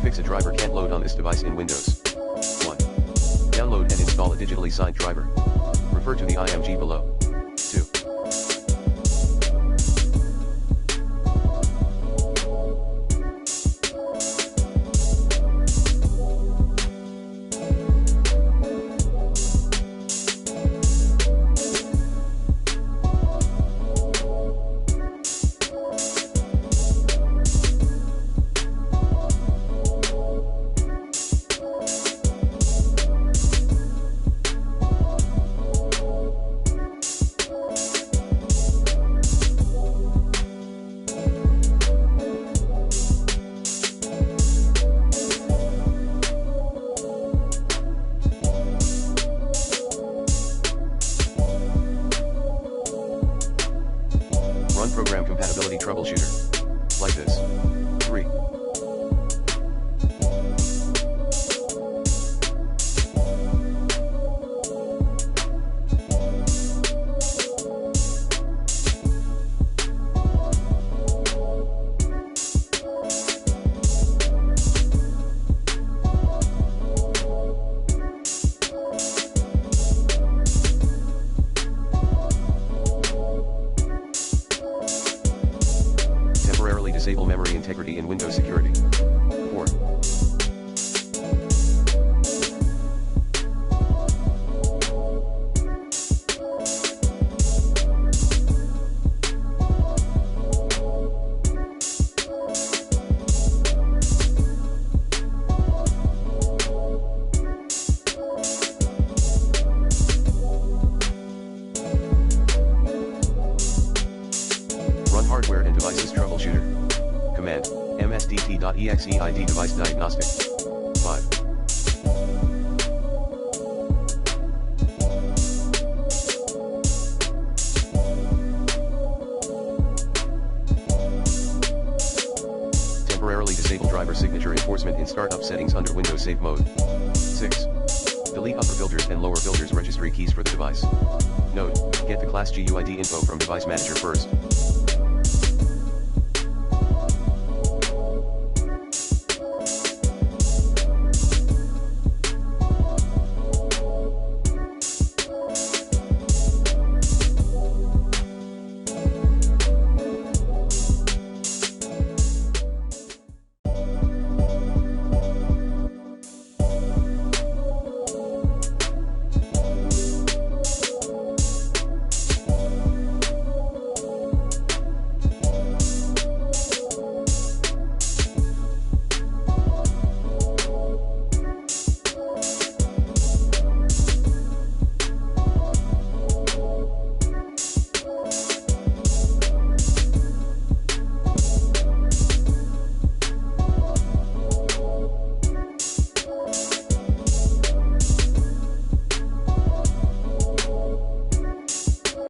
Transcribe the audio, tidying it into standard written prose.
fix a driver can't load on this device in Windows. 1. Download and install a digitally signed driver. Refer to the IMG below. 2. Run program compatibility troubleshooter. Like this. 3. Temporarily disable memory integrity in Windows Security. 4. Run hardware and devices troubleshooter. Command, msdt.exe ID device diagnostic. 5. Temporarily disable driver signature enforcement in startup settings under Windows Safe Mode. 6. Delete upper builders and lower builders registry keys for the device. Note, get the class GUID info from Device Manager first.